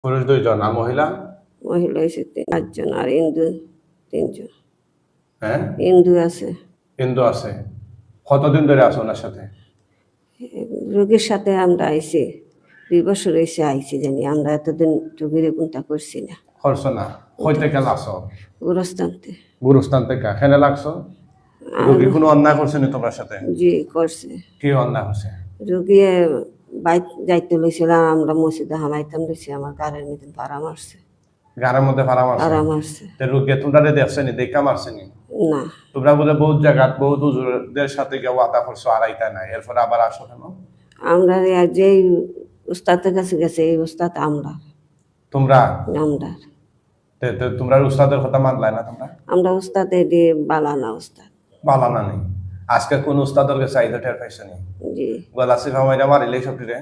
পুরুষ 2 জন আর মহিলা? মহিলা হয়েছে 5 জন আর হিন্দু 3 জন। হ্যাঁ, হিন্দু আছে। হিন্দু আছে। কতদিন ধরে আছো ওনার সাথে? রোগীর সাথে আমরা আইছি 2 বছর হয়েছে আইছি জানি আমরা এতদিন রোগীর কোনটা করছি না। করছো না? কই থেকে লাগছো? গোরস্থানতে। গুরুস্থান থেকে এখানে লাগছো? রোগী কোনো অন্যায় করছে না তোমার সাথে? জি করছে। কি অন্যায় করছে? রোগী বাইক যাইতে লইছিলাম আমরা মসজিদে হামাইতাম লইছি আমার গাড়ির মধ্যে ভাড়া মারছে। গাড়ির মধ্যে ভাড়া মারছে? ভাড়া মারছে। রোগী তোমরা দেখছেনি, দেখা মারছেনি? না। তোমরা বলে বহুত জায়গা বহুত হুজুরদের সাথে গিয়ে ওয়াদা করছো আর আইতা নাই, এরপরে আবার আসো কেন? আমরা যে উস্তাদের কাছে গেছে এই উস্তাদ আমরা। তোমরা? আমরা। তোমরা উস্তাদের কথা মানলাই না তোমরা? আমরা উস্তাদ এডি বালানা উস্তাদ। বালানা নেই। আজকে কোন উস্তাদের কাছে আইদা টের পাইছনি? জি। গলা সিফা মাইরা মারিলে সবটিরে?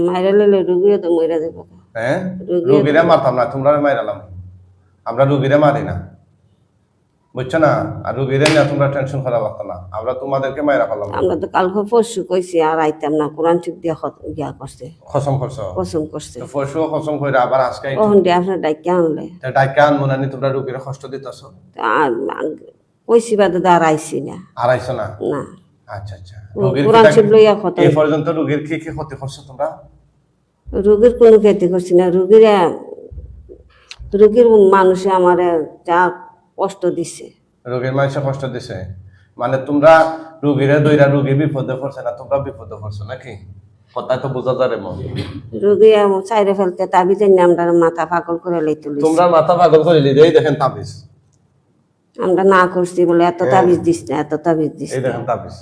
মাইরা লইলে রোগীও তো মইরা যাবে। হ্যাঁ, রোগীরা মারতাম না, তোমরা মাইরালাম। আমরা রোগীরা মারি না, বুঝছো না? আর রোগীরা না তোমরা টেনশন করা লাগতো না, আমরা তোমাদেরকে মাইরা ফেলাম। আমরা তো কালকে পরশু কইছি আর আইতাম না, কোরআন চুপ দিয়া গিয়া করছে। কসম করছো? কসম করছে। তো পরশু কসম কইরা আবার আজকে ওহন দিয়ে আপনার ডাইকে আনলে। ডাইকা আনবো না, তোমরা রোগীরা কষ্ট দিতেছো। কইছি বাদে আর আইছি না। আর আইছো না? না। আচ্ছা আচ্ছা। কোরআন চুপ লইয়া কথা। এই পর্যন্ত রোগীর কি কি ক্ষতি করছো তোমরা? রোগীর কোনো ক্ষতি করছি না। রোগীর মানুষে আমারে যা কষ্ট দিছে। রোগীর মানুষে কষ্ট দিছে মানে তোমরা রোগীরা দইরা রোগী বিপদে পড়ছে না, তোমরা বিপদে পড়ছো নাকি? কথা তো বোঝা যায় মন। রোগী চাইরে ফেলতে তাবিজ এনে আমরা মাথা পাগল করে লইতে লইছি। তোমরা মাথা পাগল করে লিয়ে এই দেখেন তাবিজ। আমরা না করছি বলে এত তাবিজ দিস না, এত তাবিজ দিস। এই দেখেন তাবিজ,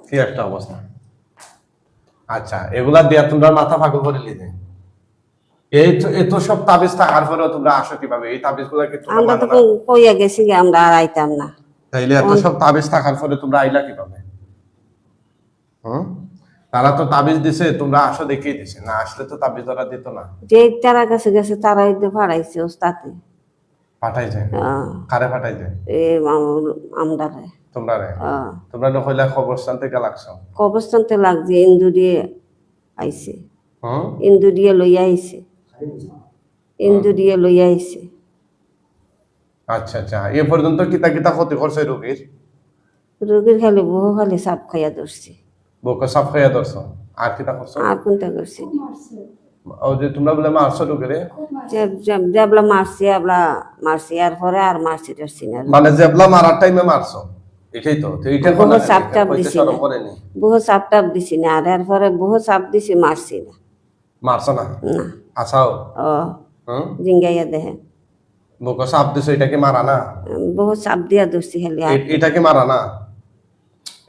কি একটা অবস্থা। আচ্ছা, এগুলা দিয়া তোমরা মাথা পাগল করে লিয়ে এত সব তাবিজ থাকার পরেও তোমরা আসো কিভাবে? এই তাবিজ গুলা কি আমরা তো কইয়া গেছি আমরা আর আইতাম না। তাইলে এত সব তাবিজ থাকার পরে তোমরা আইলা কিভাবে? তারা তো তাবিজ দিছে, তোমরা আসো দেখিয়ে দিছে, না আসলে তো তাবিজ ওরা দিত না। যে তারা কাছে গেছে তারা ইদে পাঠাইছে ওস্তাদে। পাঠাইছে? কারে পাঠাইছে? আমরারে। তোমরা রে? তোমরা নকইলা কবরস্থান থেকে লাগছো? কবরস্থান থেকে লাগছে, ইন্দু দিয়ে আইছে। ইন্দু দিয়ে লইয়া আইছে। ইন্দু দিয়ে লইয়া আইছে। আচ্ছা আচ্ছা। এ পর্যন্ত কিতা কিতা ক্ষতি করছে রোগীর? রোগীর খালি বহু খালি সাপ খাইয়া ধরছি। বউকে সাপ খাইয়া ধরছো? আর কিতা করছো? আর কোনটা করছি? ও যে তোমরা বলে মারছো রোগীরে? জেবলা মারছি, এবলা মারছি, আর পরে আর মারছি টারছি না। মানে জেবলা মারার টাইমে মারছো, এটাই তো? এইটা বহু চাপ টাপ দিছি না, করেনি? বহু চাপ টাপ দিছি না, আর এরপরে বহু চাপ দিছি, মারছি না। মারছো না? না। আছাও? জিঙ্গাইয়া দেহে বউকে চাপ দিছো, এটা কি মারা না? বহু চাপ দিয়া ধরছি খালি। এটা কি মারা না?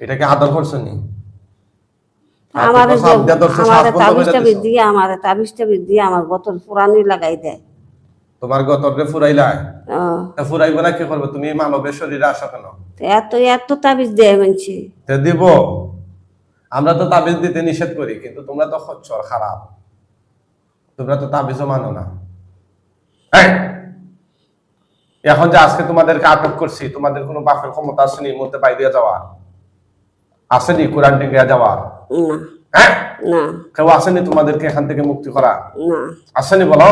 এটা কি আদর করছো নি? আমারে তাবিজটা দিয়ে আমার বোতল পুরানি লাগাই দেয়। তোমার গতরে ফুরাইলাই? ফুরাইব না কি করবে? তুমি মানবের শরীরে আসো কেন? এত এত তাবিজ দেয় মানছি। দিব? আমরা তো তাবিজ দিতে নিষেধ করি, কিন্তু তোমরা তো খচ্চর খারাপ, তোমরা তো তাবিজও মানো না। এখন যে আজকে তোমাদেরকে আটক করছি, তোমাদের কোনো বাপের ক্ষমতা আসেনি মধ্যে বাইরে যাওয়া? আসেনি কোরআন টেঙ্গিয়া যাওয়ার? না। কেউ আসেনি তোমাদেরকে এখান থেকে মুক্তি করা? না। আসেনি বলো?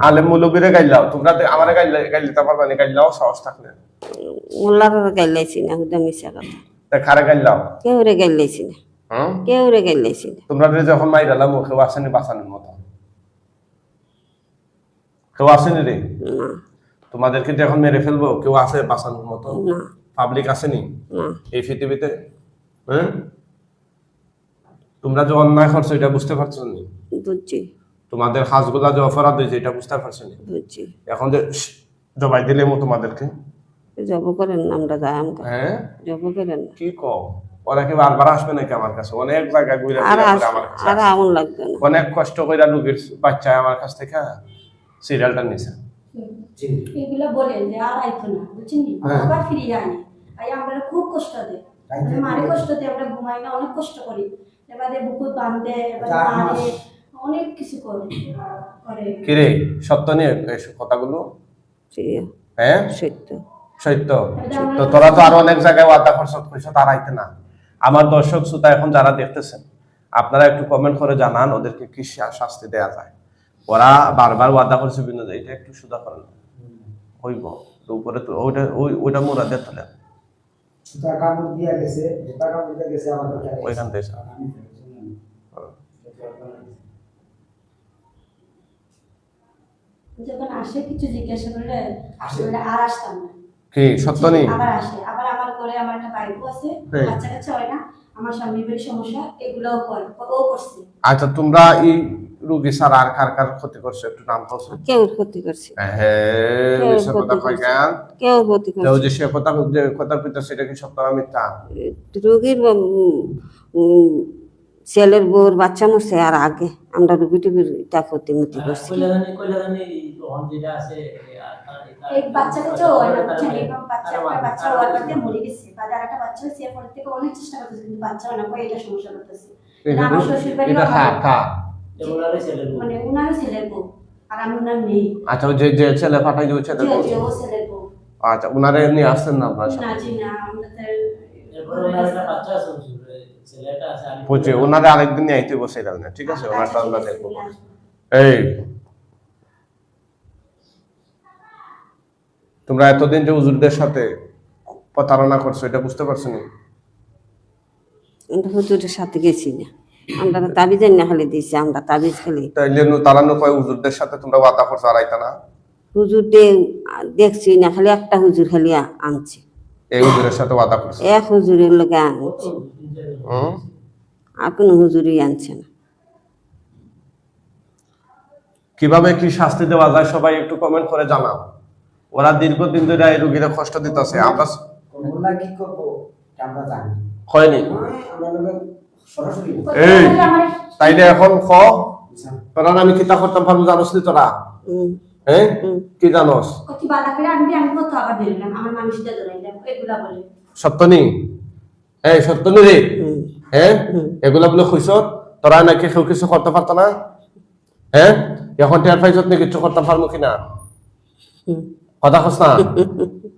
আলেম মুলুবিরে গাইলাও, তোমরা আমারে গাইলিতে পারবা না? গাইলাও সাহস থাকলে। মোল্লারে গাইলাইছি না, হুদা মিছা কথা। তা খারে গাইলাও? কেউ রে গাইলাইছি না, কেউ রে গাইলাইছি না। তোমরা যখন মাইরালাম কেউ আসেনি বাঁচানোর মতো? কেউ আসেনি রে? না। তোমাদেরকে যখন মেরে ফেলবো কেউ আসে বাঁচানোর মতো? না। পাবলিক আসেনি না এই পৃথিবীতে? তোমরা যে অন্যায় করছো এটা বুঝতে পারছো না? বুঝছি। তোমাদের হাজগুলা যে অপরাধ হয়েছে এটা বুঝতে পারছো না? বুঝছি। এখন যে জবাই দিলে তোমাদেরকে জব করেন না, আমরা যাই আমকা। জব করেন না। কি কও? ওরা কি বারবার আসবে নাকি আমার কাছে? অনেক জায়গায় ঘুরে আমার কাছে আর আমন লাগবে না। অনেক কষ্ট কইরা রোগীর বাচ্চা আমার কাছ থেকে সিরিয়ালটা নিছে। এগুলা বলেন যে আর আইতো না, বুঝছেন? আবার ফিরিয়ে আনি। আমরা খুব কষ্ট দেয়, মারে কষ্ট দেয়, আমরা ঘুমাই না, অনেক কষ্ট করি। এবারে বুকুত বাঁধে, এবারে মারে, অনেক কিছু করে। কিরে সত্য নিয়ে কথাগুলো? সত্য। সত্য। তো তোরা তো আরো অনেক জায়গায় ওয়াদা করছ, তারা আইতে না। আমার দর্শক শ্রোতা এখন যারা দেখতেছেন, আপনারা একটু কমেন্ট করে জানান ওদেরকে কি শাস্তি দেয়া যায়। ওরা বারবার ওয়াদা করছে বিভিন্ন যে এটা একটু সুদা করেন হইব, তো উপরে তো ওইটা মোরা দিয়ে তোলেন ওইখান থেকে যখন আসে কিছু জিজ্ঞাসা করলে আসলে আর আসতাম না। কি সত্য নেই? আবার আসে, আবার আমার ঘরে আমার একটা বাইকও আছে, হ্যাঁ। বাচ্চা কাচ্চা হয় না, আমার স্বামীর বাড়ির সমস্যা, এগুলোও করে, ও করছে। আচ্ছা তোমরা এই রোগী ছাড়া আর কার কার ক্ষতি করছে একটু নাম বলছো? কেউ ক্ষতি করছে, হ্যাঁ কেউ মিথ্যা কথা ক্ষতি কয় করছে। কেন? কেউ ক্ষতি তো করছে। যে সে কথা যে কথার ভিতর সেটা কি সত্য না মিথ্যা? রোগীর ছেলের বউর বাচ্চা মরছে আর আগে আমরা রুগী টুগির তা ক্ষতিমতি করছি। এই বাচ্চা কাচ্চা হয় না, বুঝছেন? এবং একটা বাচ্চা হওয়ার পর থেকে মরে গেছে, বা যার একটা বাচ্চা হয়েছে এরপর থেকে অনেক চেষ্টা করতেছে কিন্তু বাচ্চা হয় না, কই এটা সমস্যা করতেছে। আমার শ্বশুর বাড়ি এটা খা মানে উনার ছেলের বউ আর আমি উনার মেয়ে। আচ্ছা ওই যে যে ছেলে পাঠাই যে ছেলে যে যে ও ছেলের বউ। আচ্ছা উনারে নিয়ে আসছেন না আপনার না সাথে? জি না, আমাদের বুঝছি ওনারে আরেকদিন নিয়ে আইতে বসে যাবেন, ঠিক আছে? ওনারটা আমরা দেখবো। এই তোমরা এতদিন যে হুজুরদের সাথে প্রতারণা করছো এটা বুঝতে পারছো না? আমরা হুজুরের সাথে গেছি না, আমরা তাবিজের না খালি দিয়েছি, আমরা তাবিজ খালি তাইলে তারা কয় হুজুরদের সাথে তোমরা ওয়াদা করছো আর আইতা না? হুজুর দেখছি না, খালি একটা হুজুর খালি আনছে, এই হুজুরের সাথে ওয়াদা করছো? এক হুজুরের লোকে আনছে, আর কোনো হুজুরই আনছে না। কিভাবে কি শাস্তি দেওয়া যায় সবাই একটু কমেন্ট করে জানাও। ওরা দীর্ঘদিন ধরে এই রোগীরা কষ্ট দিতেছে, আমরা কি করবো আমরা জানি হয়নি। আমরা সরাসরি এই তাইলে এখন তোরা আমি কিতা করতাম পারবো জানোস নি তোরা? হ্যাঁ কি জানোস? কতি বালা করে আনবি, আমি কত আবার দিলাম আমার মানুষদের ধরাইলাম, এগুলা বলে সত্য নি? এই সত্য নি রে? হ্যাঁ এগুলা বলে খুঁজছ তোরা নাকি কেউ কিছু করতে পারতো না? হ্যাঁ এখন টের পাইছত নি কিছু করতে পারবো কিনা? কথা কস না?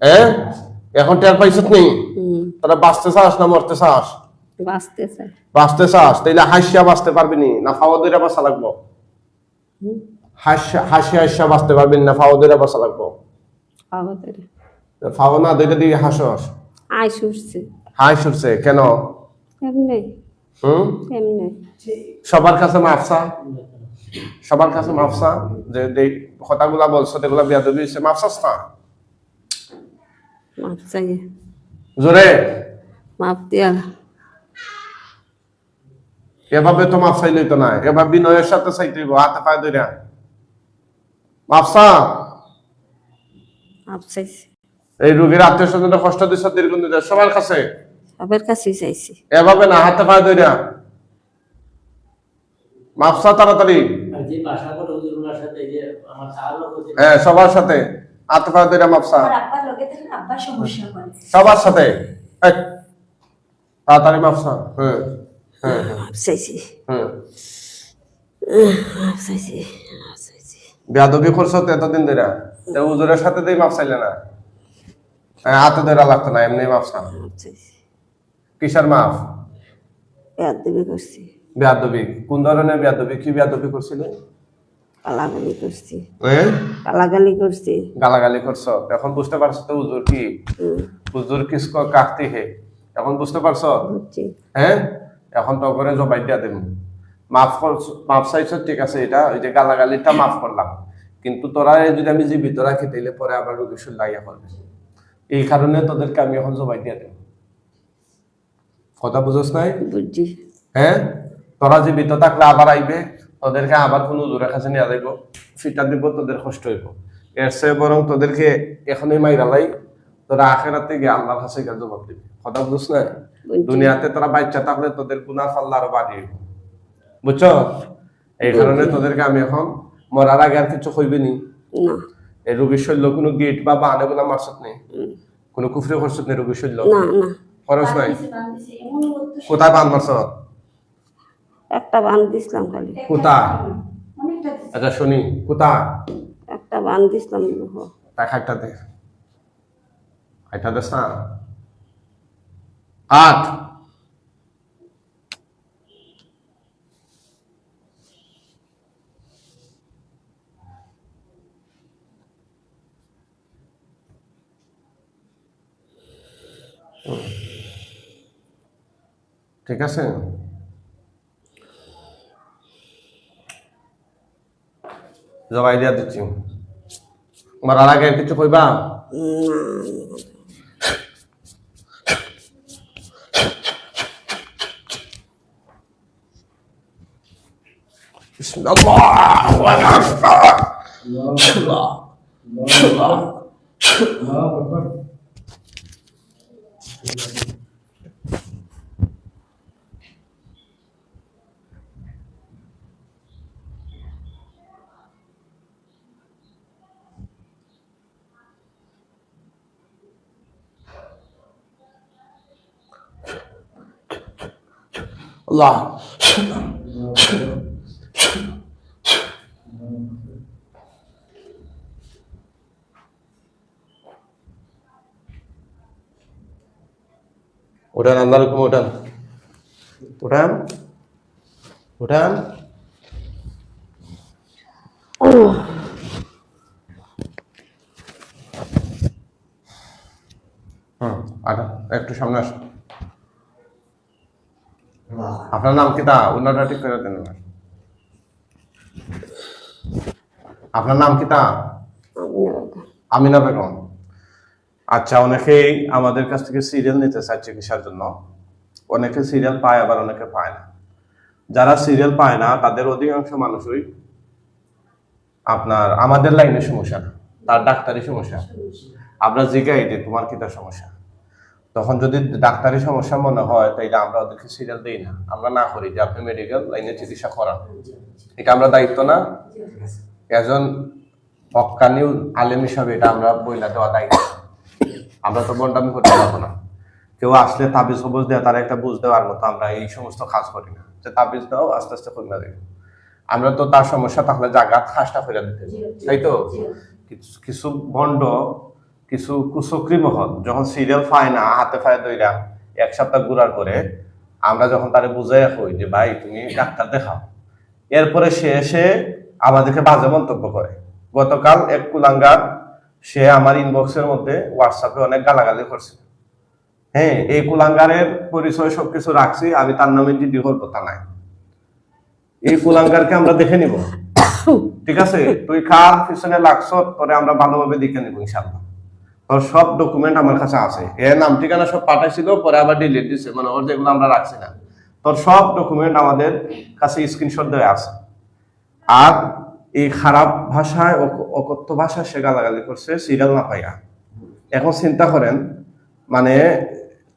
হ্যাঁ এখন টের পাইছত নি? তোরা বাঁচতে চাস না মরতে চাস? বাঁচতে চাই। বাঁচতে চাস তাইলে হাসিয়া বাঁচতে পারবি নি না ফাওয়া দইরা বাঁচা লাগবো? হাসিয়া বাঁচতে পারবি না ফাওয়া দইরা বাঁচা লাগবো? ফাওয়া না দইটা দিয়ে হাসস? আয় সুরছে। হাই সুরছে কেন? এমনি এমনি সবার কাছে মাফসা, সবার কাছে মাফসা যে কথাগুলা বলছো এগুলা বেয়াদবি হইছে, মাফসাস না? মাপ চাই, জোরে মাপ দিয়া। এভাবে তো মাফ চাইলে তো না, এভাবে বিনয়ের সাথে চাইতে হইব, হাতে পায়ে ধইরা মাফসা। মাপ চাইছি, এই রোগীর আত্মীয় স্বজনরা কষ্ট দিচ্ছে দীর্ঘদিন ধরে সবার কাছে, সবার কাছেই চাইছি। এভাবে না, হাতে পায়ে ধইরা মাফসা তাড়াতাড়ি। হ্যাঁ সবার সাথে হাতে পায়ে ধইরা মাফসা, আমার আব্বার লগে থেকে আব্বার সমস্যা করে সবার সাথে তাড়াতাড়ি মাফসা। হ্যাঁ হ্যাঁ মাপ চাইছি, হ্যাঁ মাপ চাইছি, মাপ চাইছি। বেয়াদবি করছো তো এতদিন ধরে, তো হুজুরের সাথে দিয়ে মাপ চাইলে না? হাতে ধরা লাগতো না, এমনি মাপ চাও? মাপ চাইছি, কিসের মাপ? বেয়াদবি করছি, বেয়াদবি কোন ধরনের বেয়াদবি? কি বেয়াদবি করছিলে? গালাগালি করছি, গালাগালি করছি। গালাগালি করছো, এখন বুঝতে পারছো তো হুজুর কি? হুজুর কিসকো কাটতে হে, এখন বুঝতে পারছো? বুঝছি। হ্যাঁ এখন তো করে জবাই দিয়া দেব। মাফ করছো, মাফ চাইছো ঠিক আছে, এটা ওই যে গালাগালিটা মাফ করলাম, কিন্তু তোরা যদি আমি জীবিত রাখি তাইলে পরে আবার রোগী শুল লাগিয়া করবে, এই কারণে তোদেরকে আমি এখন জবাই দিয়া দেব। কথা বুঝোস নাই? বুঝছি। হ্যাঁ তোরা জীবিত থাকলে আবার আইবে, তোদেরকে আবার কোন হুজুরের কাছে নিয়ে যাইব, ফিটা দিব, তোদের কষ্ট হইব। এর চেয়ে বরং তোদেরকে এখনই মাইরালাই, তোরা আখেরাতে গিয়ে আল্লাহর কাছে গিয়ে জবাব দিবি। কথা বুঝছ না? দুনিয়াতে তোরা বাচ্চা থাকলে তোদের গুনাহ ফাল্লা আরো বাড়িয়ে, বুঝছো? এই কারণে তোদেরকে আমি এখন মরার আগে আর কিছু কইবে নি। না এই রোগীর শৈল্য কোনো গেট বা বানে বলা মারছত নেই, কোনো কুফরি করছত নেই রোগীর শৈল্য? না না খরচ নাই। বান্ধিছে, এমন করতো কোথায় বান মারছ? একটা বান দিছিলাম খালি, কোথায়? অনেকটা দিছে। আচ্ছা শুনি কোথায়? একটা বান দিছিলাম। তাই খাইটা দে, খাইটা দেস না? আট ঠিক আছে, জবাই দিয়া দিচ্ছি। মরার আগে কিছু কইবা? আল্লাহ উঠান, আল্লাহর হুকুমে উঠান, উঠান, উঠান। আটা একটু সামনে আসুন। আপনার নাম কি? তা উন্নটা ঠিক করে দেন। আপনার নাম কি? তা আমিনা বেগম। আচ্ছা, অনেকেই আমাদের কাছ থেকে সিরিয়াল নিতে চায় চিকিৎসার জন্য। অনেকে সিরিয়াল পায়, আবার অনেকে পায় না। যারা সিরিয়াল পায় না তাদের অধিকাংশ মানুষই আপনার আমাদের লাইনে সমস্যা না, তার ডাক্তারি সমস্যা। আমরা জিজ্ঞাই যে তোমার কি তার সমস্যা, তখন যদি ডাক্তারি সমস্যা মনে হয় তাইলে আমরা ওদেরকে সিরিয়াল দিই না, আমরা না করি যে আপনি মেডিকেল লাইনে চিকিৎসা করান। এটা আমরা দায়িত্ব না, একজন হক্কানি আলেম হিসাবে এটা আমরা বইলা দেওয়া দায়িত্ব। আমরা তো বন্ডামি করতে পারবো না। কেউ আসলে তাবিজ খবর দেওয়া, তারা একটা বুঝ দেওয়ার মতো আমরা এই সমস্ত কাজ করি না যে তাবিজ দাও আস্তে আস্তে কমে দেবে। আমরা তো তার সমস্যা থাকলে জাগাত খাসটা করে দিতে, তাই তো? কিছু বন্ড, কিছু কুচক্রি মহল যখন সিরিয়াল পায় না, হাতে পায়ে দইরা এক সপ্তাহ ঘুরার পরে আমরা যখন তারে বুঝাই হই যে ভাই তুমি ডাক্তার দেখাও, এরপরে সে এসে আমাদেরকে বাজে মন্তব্য করে। গতকাল এক কুলাঙ্গার সে আমার ইনবক্সের মধ্যে হোয়াটসঅ্যাপে অনেক গালাগালি করছে। হ্যাঁ, এই কুলাঙ্গারের পরিচয় সবকিছু রাখছি, আমি তার নামে জিডি করব তা নাই। এই কুলাঙ্গারকে আমরা দেখে নিব, ঠিক আছে? তুই কার পিছনে লাগছ তোরে আমরা ভালোভাবে দেখে নিব ইনশাআল্লাহ। তোর সব ডকুমেন্ট আমার কাছে আছে, এর নাম ঠিকানা সব পাঠাইছিল, পরে আবার ডিলিট দিছে, মানে ওর যেগুলো আমরা রাখছি না। তোর সব ডকুমেন্ট আমাদের কাছে স্ক্রিনশট দেওয়া আছে। আর এই খারাপ ভাষায়, অকথ্য ভাষায় সে গালাগালি করছে সিরিয়াল না পাইয়া। এখন চিন্তা করেন, মানে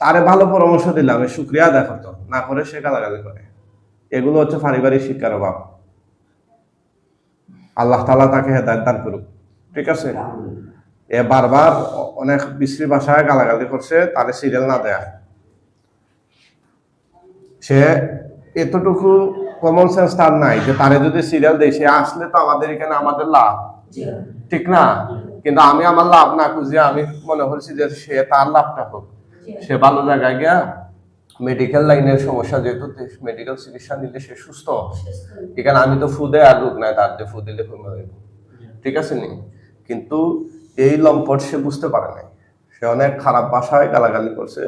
তারে ভালো পরামর্শ দিলাম, শুক্রিয়া আদায় করতো না, করে সে গালাগালি করে। এগুলো হচ্ছে পারিবারিক শিক্ষার অভাব। আল্লাহ তাআলা তাকে হেদায়েত দান করুক, ঠিক আছে? এ বারবার অনেক বিশ্রী ভাষায় গালাগালি করছে, তারে সিরিয়াল না দেয়া। সে এতটুকু কমন সেন্স তার নাই যে তারে যদি সিরিয়াল দেয় সে আসলে তো আমাদের এখানে আমাদের লাভ, ঠিক না? কিন্তু আমি আমার লাভ না খুঁজে আমি মনে করছি যে সে তার লাভটা হোক, সে ভালো জায়গায় গিয়া মেডিকেল লাইনের সমস্যা, যেহেতু মেডিকেল চিকিৎসা নিলে সে সুস্থ। এখানে আমি তো ফুদে আর রোগ নাই, তার যে ফু দিলে কমে যাবে, ঠিক আছে নি? কিন্তু এই লম্পট সে বুঝতে পারে নাই, সে অনেক খারাপ ভাষায় গালাগালি করছে।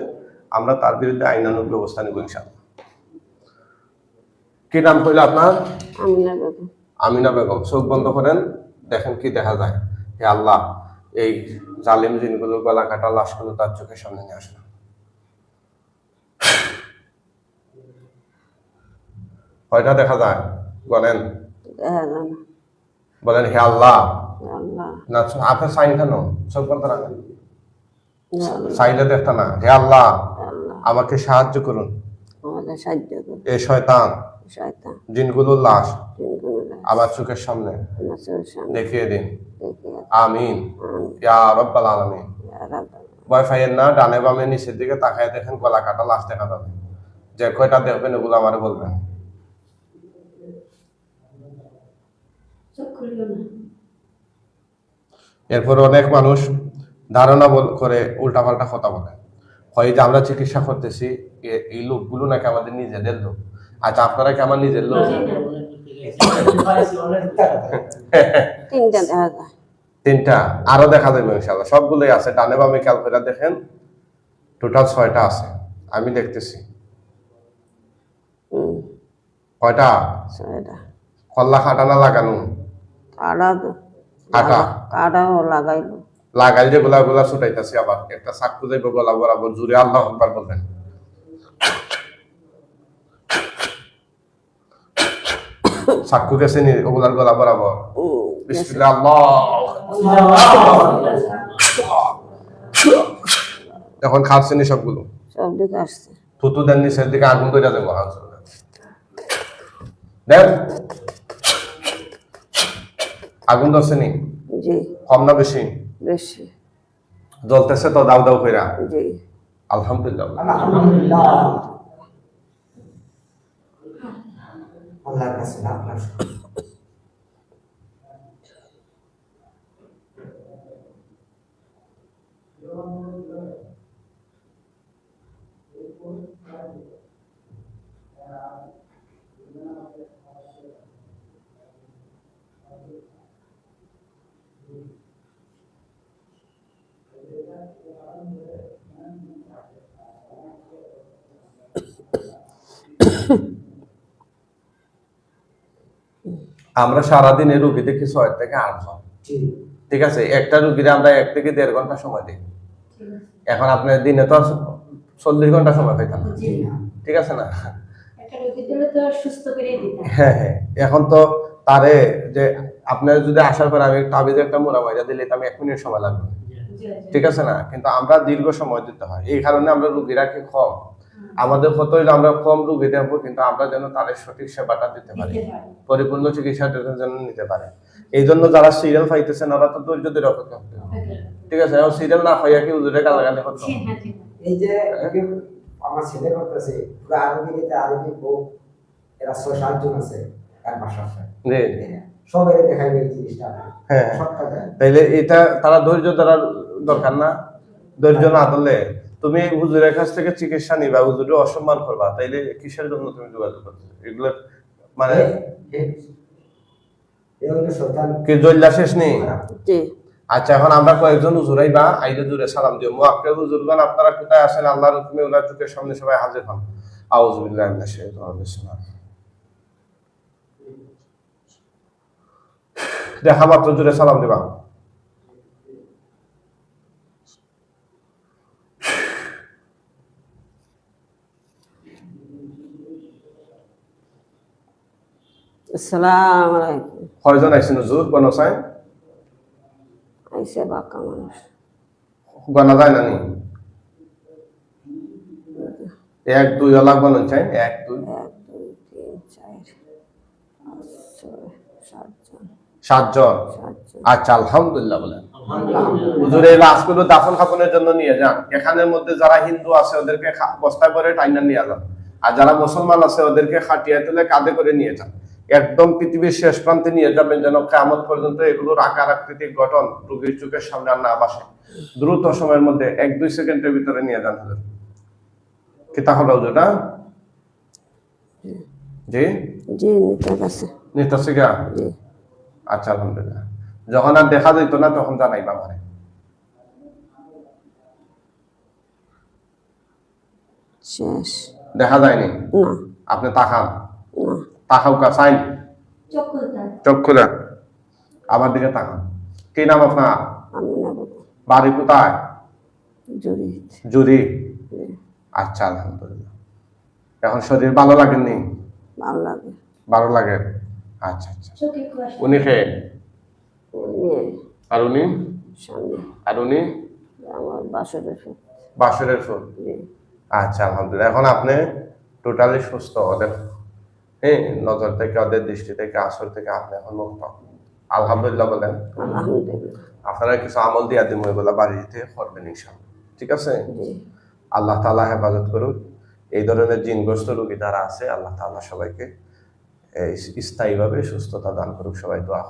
আমরা তার বিরুদ্ধে আইনানুগ ব্যবস্থা নিব ইনশাআল্লাহ। কি নাম কইল আপনার? আমিনা বেগম। আমিনা বেগম। চোখ বন্ধ করেন, দেখেন কি দেখা যায়। হে আল্লাহ, এই জালিম জিনগুলো, গলা কাটা লাশগুলো তার চোখের সামনে নিয়ে আসেন। কয়টা দেখা যায় বলেন? বলেন হে আল্লাহ। না আপনার সাইন কেন? চোখ বন্ধ রাখেন, সাইডে দেখতে না। হে আল্লাহ, আমাকে সাহায্য করুন, এই শয়তান জিনগুলোর লাশ আমার চোখের সামনে দেখিয়ে দিন। আমিন ইয়া রাব্বাল আলামিন। ভয় পাইয়েন না, ডানে বামে নিচের দিকে তাকায় দেখেন গলা কাটা লাশ দেখা যাবে। যে কয়টা দেখবেন এগুলো আমারে বলবেন। এরপর অনেক মানুষ ধারণা করে উল্টাপাল্টা কথা বলে, হয় যে আমরা চিকিৎসা করতেছি, এই লোকগুলো নাকি আমাদের নিজেদের লোক। আচ্ছা, আপনারা কি আমার নিজের লোক? তিনটা, আরো দেখা যাবে ইনশাআল্লাহ। সবগুলোই আছে, ডানে বামে খেয়াল করে দেখেন। টোটাল 6টা আছে, আমি দেখতেছি। হুম, কয়টা? 6টা। কল্লা খাটানা লাগানো? কাটা তো কাটা কাটাও লাগাইলো। লাগাই যে গোলা গোলা ছুটাইতেছি, আবার একটা চাকু যাইব গলা বরাবর, জুড়ে আল্লাহ আকবার বলবেন। চাকু গেছে নি ওগুলার গলা বরাবর? বিসমিল্লাহ, আল্লাহ। এখন খাচ্ছে নি সবগুলো? সব দিকে আসছে। থুতু দেন নিচের দিকে, আগুন করে দেবো। দেন, আগুন ধরছে নি? জি। কম না বেশি? বেশি। জ্বলতেছে তো দাউ দাউ কইরা? জি। আলহামদুলিল্লাহ। আলহামদুলিল্লাহ। আল্লাহর কাছে লাখ লাখ শুকর। আমরা সারাদিনে রুগী দেখি 6 থেকে 8 জন, জি। ঠিক আছে? একটা রুগীরে আমরা 1 থেকে 1.5 ঘন্টা সময় দিই। এখন আপনার দিনে তো আর 40 ঘন্টা সময় পাইতেন না, জি না, ঠিক আছে না? একটা রোগী দিলে তো আর সুস্থ করে দিতাম। হ্যাঁ হ্যাঁ, এখন তো তারে যে আপনার যদি আসার পর আমি তাবিজে একটা মোড়া মাইরা দিলে তো আমি 1 মিনিট সময় লাগবে, ঠিক আছে না? কিন্তু আমরা দীর্ঘ সময় দিতে হয়, এই কারণে আমরা রুগী রাখি কম। আমাদের কত হইলে আমরা কম রুগী দেবো, কিন্তু আমরা যেন তাদের সঠিক সেবাটা দিতে পারি, পরিপূর্ণ চিকিৎসাটা যেন নিতে পারে। এই জন্য যারা সিরিয়াল পাইতেছেন ওরা তো ধৈর্য ধরে অপেক্ষা করতে হবে, ঠিক আছে? এখন সিরিয়াল না পাইয়া কি হুজুরে গালাগালি করতে হবে? এই যে আমার ছেলে করতেছে পুরো আরবিতে, আরবি বউ, এরা 6-7 জন আছে এক বাসায়। জি। সবাই দেখাইবে এই জিনিসটা। হ্যাঁ, সবটা দেয়। তাইলে এটা তারা ধৈর্য ধরার দরকার না? ধৈর্য না ধরলে তুমি হুজুরের কাছ থেকে চিকিৎসা নিবা, হুজুরে অসম্মান করবা, তাইলে কিসের জন্য তুমি যোগাযোগ করছো? এগুলো মানে কি জল্লা শেষ নেই? জি। আচ্ছা, এখন আমরা কয়েকজন হুজুর আইবা, আইলে জুড়ে সালাম দিও। মুআক্কিল হুজুরগণ আপনারা কোথায় আছেন? আল্লাহর হুকুমে ওনার চোখের সামনে সবাই হাজির হন। আউযু বিল্লাহি মিনাশ শাইতানির রাজিম। দেখা মাত্র জুড়ে সালাম দিবা। আসসালামু আলাইকুম। কয়জন আইছেন হুজুর? বনসাই আইসে বাঁকা মানুষ। গনা যায় না নি? 1 2 লাখ বলুন চাই। 1 2 1 2 3 4 5 6 7 জন। 7 জন। 7 জন। আচ্ছা, আলহামদুলিল্লাহ বলেন। হুজুর এই লাশগুলো দাফন কাফনের জন্য নিয়ে যান। এখানের মধ্যে যারা হিন্দু আছে ওদেরকে বস্তায় করে টাইনা নিয়ে যান, আর যারা মুসলমান আছে ওদেরকে খাটিয়া তুলে কাঁধে করে নিয়ে যান। একদম পৃথিবীর শেষ প্রান্তে নিয়ে যাবেন, যেন কিয়ামত পর্যন্ত এগুলোর আকার আকৃতিক গঠন রোগীর চোখের সামনে আর না বাসে। দ্রুত সময়ের মধ্যে 1-2 সেকেন্ডের ভিতরে নিয়ে যান হুজুর। কি তাহলে হুজুরটা? জি জি, নিতে গেছে। নিতেছে গা? জি। আচ্ছা, আলহামদুলিল্লাহ। যখন আর দেখা যাইতো না তখন জানাইবা আমারে। শেষ। দেখা যায়নি? না। আপনি তাকান, না। তাকাও কা চাই, চোখ খুলতাম। চোখ খুলে আমার দিকে তাকান। কি নাম আপনার? আমি না বলবো। বাড়ি কোথায়? জুড়ি। জুরি। আচ্ছা, আলহামদুলিল্লাহ। এখন শরীর ভালো লাগেনি? ভালো লাগে। ভালো লাগে। আচ্ছা আচ্ছা। চোখে কুয়াশা। উনি খেয়ে নিয়ে আর উনি? সামনে আর উনি? আমার বাসরের ফুল। বাসরের ফুল। জি। আচ্ছা, আলহামদুলিল্লাহ। এখন আপনি টোটালি সুস্থ, ওদের নজর থেকে, ওদের দৃষ্টি থেকে, আসর থেকে আপনি এখন মুক্ত। আলহামদুলিল্লাহ বলেন। আলহামদুলিল্লাহ। আপনারা কিছু আমল দিয়া দিন, ওইগুলা বাড়িতে করবেন ইনশাআল্লাহ, ঠিক আছে? জি। আল্লাহ তাআলা হেফাজত করুন। এই ধরনের জিনগ্রস্ত রোগী যারা আছে, আল্লাহ তাআলা সবাইকে স্থায়ীভাবে সুস্থতা দান করুক। সবাই দোয়া করুন।